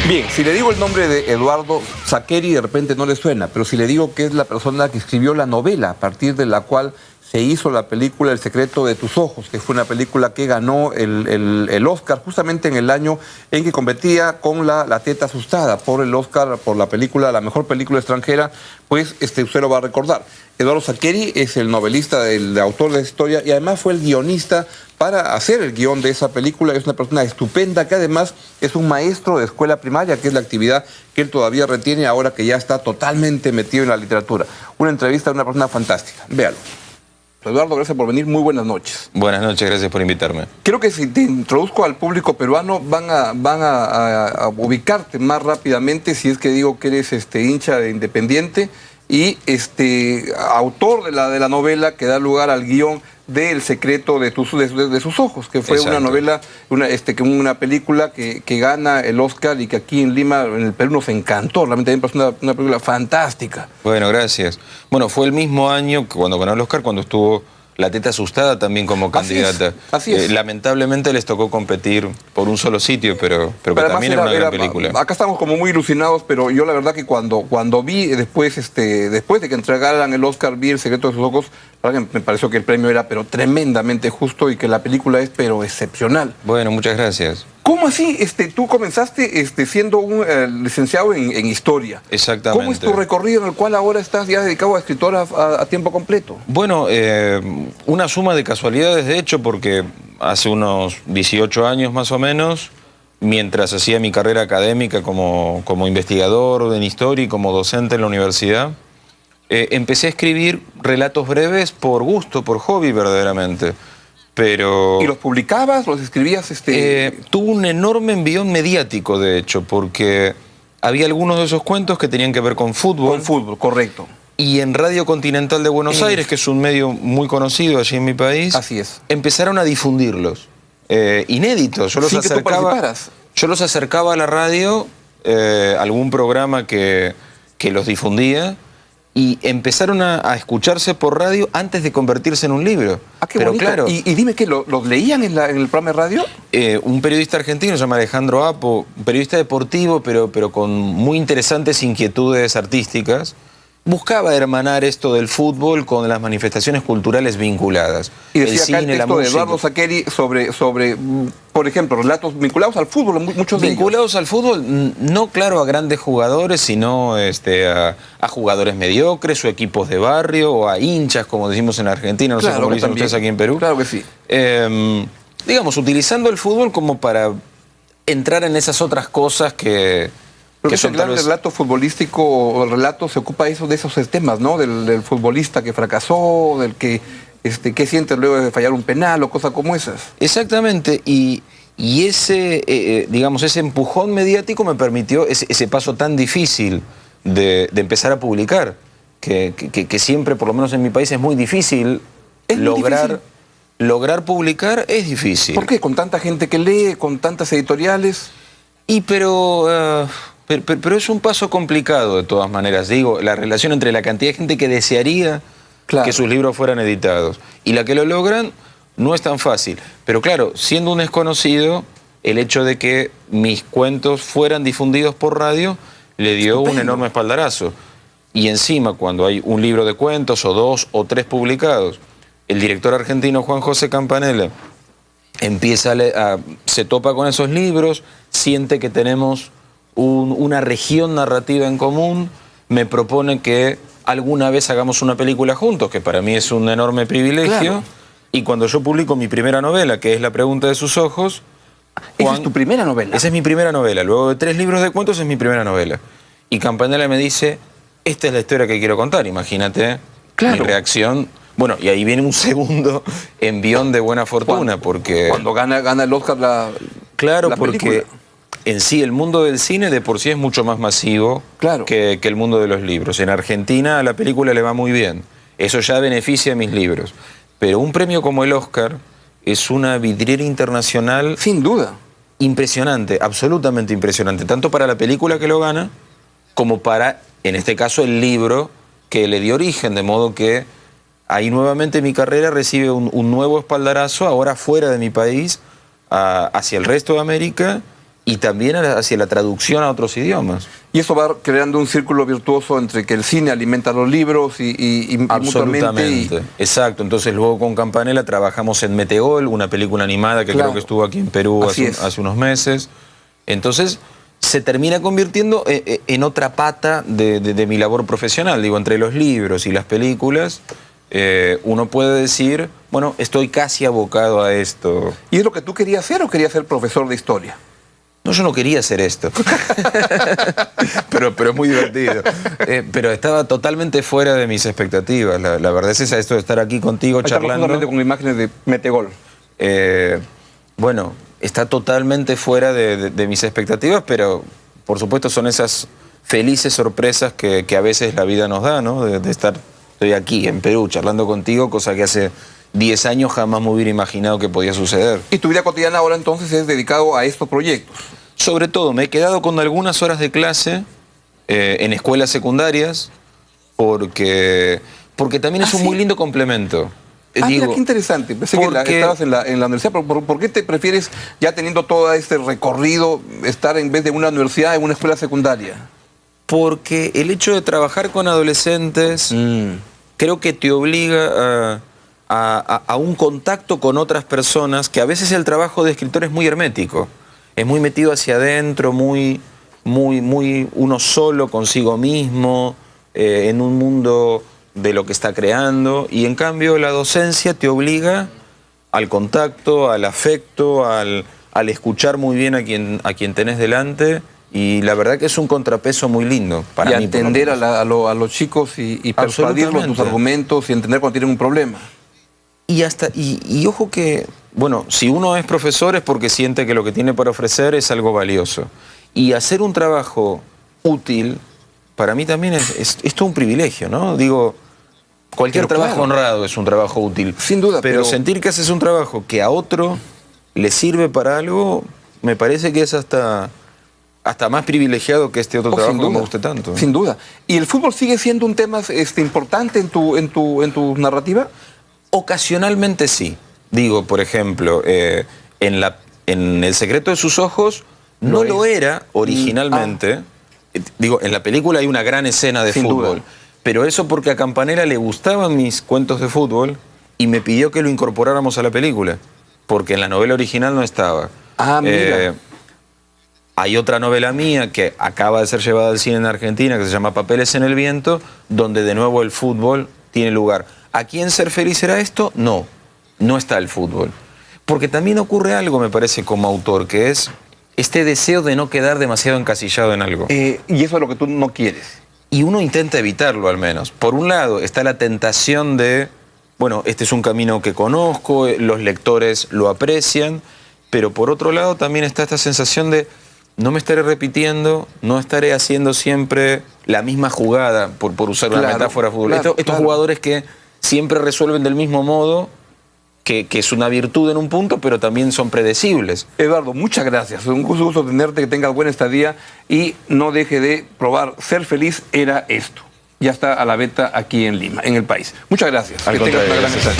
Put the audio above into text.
Bien, si le digo el nombre de Eduardo Zaqueri, de repente no le suena, pero si le digo que es la persona que escribió la novela a partir de la cual se hizo la película El secreto de tus ojos, que fue una película que ganó el Oscar justamente en el año en que competía con La teta asustada por el Oscar, por la película, la mejor película extranjera, pues usted lo va a recordar. Eduardo Zaqueri es el novelista, el autor de esa historia y además fue el guionista para hacer el guión de esa película. Es una persona estupenda que además es un maestro de escuela primaria, que es la actividad que él todavía retiene ahora que ya está totalmente metido en la literatura. Una entrevista de una persona fantástica. Véalo. Eduardo, gracias por venir. Muy buenas noches. Buenas noches, gracias por invitarme. Creo que si te introduzco al público peruano van a ubicarte más rápidamente si es que digo que eres hincha de Independiente y autor de la novela que da lugar al guión de El secreto de sus ojos, que fue Exacto. una novela, una película que gana el Oscar y que aquí en Lima, en el Perú, nos encantó. Realmente es una película fantástica. Bueno, gracias. Bueno, fue el mismo año cuando ganó el Oscar, cuando estuvo La teta asustada también como candidata. Así es. Lamentablemente les tocó competir por un solo sitio, pero que también era una gran película. Acá estamos como muy ilusionados, pero yo la verdad que cuando vi después de que entregaran el Oscar, vi El secreto de sus ojos, la verdad que me pareció que el premio era pero tremendamente justo y que la película es pero excepcional. Bueno, muchas gracias. ¿Cómo así? Tú comenzaste siendo un licenciado en historia. Exactamente. ¿Cómo es tu recorrido en el cual ahora estás ya dedicado a escritor a tiempo completo? Bueno, una suma de casualidades, de hecho, porque hace unos 18 años más o menos, mientras hacía mi carrera académica como investigador en historia y como docente en la universidad, empecé a escribir relatos breves por gusto, por hobby verdaderamente. Pero, ¿y los publicabas, los escribías? Tuvo un enorme envión mediático, de hecho, porque había algunos de esos cuentos que tenían que ver con fútbol. Con fútbol, correcto. Y en Radio Continental de Buenos Aires, que es un medio muy conocido allí en mi país, así es, empezaron a difundirlos. Inéditos. Yo los acercaba a la radio, algún programa que los difundía, y empezaron a escucharse por radio antes de convertirse en un libro. Ah, qué bonito. Claro, y dime, ¿qué, los leían en el programa de radio? Un periodista argentino, se llama Alejandro Apo, un periodista deportivo, pero con muy interesantes inquietudes artísticas, buscaba hermanar esto del fútbol con las manifestaciones culturales vinculadas. Y decía acá el texto de Eduardo Zaqueri sobre, por ejemplo, relatos vinculados al fútbol, muchos de ellos. Vinculados al fútbol, no claro a grandes jugadores, sino a jugadores mediocres o equipos de barrio o a hinchas, como decimos en Argentina, no sé cómo lo dicen ustedes aquí en Perú. Claro que sí. Digamos, utilizando el fútbol como para entrar en esas otras cosas que... Porque el gran relato futbolístico o el relato se ocupa de esos temas, ¿no? Del futbolista que fracasó, del que qué sientes luego de fallar un penal o cosas como esas. Exactamente, y ese, digamos, ese empujón mediático me permitió ese paso tan difícil de empezar a publicar, que siempre, por lo menos en mi país, es muy difícil lograr publicar, es difícil. ¿Por qué? Con tanta gente que lee, con tantas editoriales. Pero es un paso complicado de todas maneras. Digo, la relación entre la cantidad de gente que desearía que sus libros fueran editados y la que lo logran no es tan fácil. Pero claro, siendo un desconocido, el hecho de que mis cuentos fueran difundidos por radio le dio un enorme espaldarazo. Y encima, cuando hay un libro de cuentos o 2 o 3 publicados, el director argentino Juan José Campanella se topa con esos libros, siente que tenemos una región narrativa en común, me propone que alguna vez hagamos una película juntos, que para mí es un enorme privilegio. Claro. Y cuando yo publico mi primera novela, que es La pregunta de sus ojos... ¿Esa es tu primera novela? Esa es mi primera novela. Luego de 3 libros de cuentos es mi primera novela. Y Campanella me dice, esta es la historia que quiero contar. Imagínate mi reacción. Bueno, y ahí viene un segundo envión de buena fortuna, porque... Cuando gana el Oscar la porque... película. En sí, el mundo del cine de por sí es mucho más masivo que el mundo de los libros. En Argentina a la película le va muy bien. Eso ya beneficia a mis libros. Pero un premio como el Oscar es una vidriera internacional... Sin duda. Impresionante, absolutamente impresionante. Tanto para la película que lo gana, como para, en este caso, el libro que le dio origen. De modo que ahí nuevamente mi carrera recibe un nuevo espaldarazo, ahora fuera de mi país, hacia el resto de América... y también hacia la traducción a otros idiomas. Y eso va creando un círculo virtuoso entre que el cine alimenta los libros y absolutamente. Exacto. Entonces luego con Campanella trabajamos en Metegol, una película animada que creo que estuvo aquí en Perú hace unos meses. Entonces se termina convirtiendo en otra pata de mi labor profesional. Digo, entre los libros y las películas, uno puede decir, bueno, estoy casi abocado a esto. ¿Y es lo que tú querías hacer o querías ser profesor de historia? No, yo no quería hacer esto. pero es muy divertido. Pero estaba totalmente fuera de mis expectativas. La verdad es esa, esto de estar aquí contigo charlando. Justamente con imágenes de Metegol. Bueno, está totalmente fuera de mis expectativas, pero por supuesto son esas felices sorpresas que a veces la vida nos da, ¿no? Estoy aquí en Perú charlando contigo, cosa que hace 10 años jamás me hubiera imaginado que podía suceder. ¿Y tu vida cotidiana ahora entonces es dedicado a estos proyectos? Sobre todo, me he quedado con algunas horas de clase en escuelas secundarias porque también es un muy lindo complemento. Mira, qué interesante. Pensé que estabas en la universidad. ¿Por qué te prefieres, ya teniendo todo este recorrido, estar en vez de una universidad en una escuela secundaria? Porque el hecho de trabajar con adolescentes creo que te obliga a un contacto con otras personas, que a veces el trabajo de escritor es muy hermético. Es muy metido hacia adentro, muy uno solo consigo mismo, en un mundo de lo que está creando, y en cambio la docencia te obliga al contacto, al afecto, al escuchar muy bien a quien tenés delante, y la verdad que es un contrapeso muy lindo para mí. Y atender a los chicos y persuadirlos tus argumentos y entender cuando tienen un problema. Y ojo que, bueno, si uno es profesor es porque siente que lo que tiene para ofrecer es algo valioso. Y hacer un trabajo útil, para mí también es todo un privilegio, ¿no? Digo, cualquier trabajo honrado es un trabajo útil. Sin duda. Pero sentir que haces un trabajo que a otro le sirve para algo, me parece que es hasta más privilegiado que este otro trabajo que me guste tanto. Sin duda. ¿Y el fútbol sigue siendo un tema importante en tu narrativa? Ocasionalmente sí. Digo, por ejemplo, en El secreto de sus ojos no lo era originalmente. Digo, en la película hay una gran escena de fútbol. Pero eso porque a Campanella le gustaban mis cuentos de fútbol y me pidió que lo incorporáramos a la película. Porque en la novela original no estaba. Mira. Hay otra novela mía que acaba de ser llevada al cine en Argentina, que se llama Papeles en el viento, donde de nuevo el fútbol tiene lugar. ¿Aquí en Ser feliz era esto? No está el fútbol. Porque también ocurre algo, me parece, como autor, que es este deseo de no quedar demasiado encasillado en algo. Y eso es lo que tú no quieres. Y uno intenta evitarlo, al menos. Por un lado está la tentación de, bueno, este es un camino que conozco, los lectores lo aprecian, pero por otro lado también está esta sensación de no me estaré repitiendo, no estaré haciendo siempre la misma jugada, por usar una metáfora futbolística. Estos jugadores que siempre resuelven del mismo modo, que es una virtud en un punto, pero también son predecibles. Eduardo, muchas gracias. Un gusto tenerte, que tengas buena estadía y no deje de probar. Ser feliz era esto. Ya está a la venta aquí en Lima, en el país. Muchas gracias. Al contrario, gracias.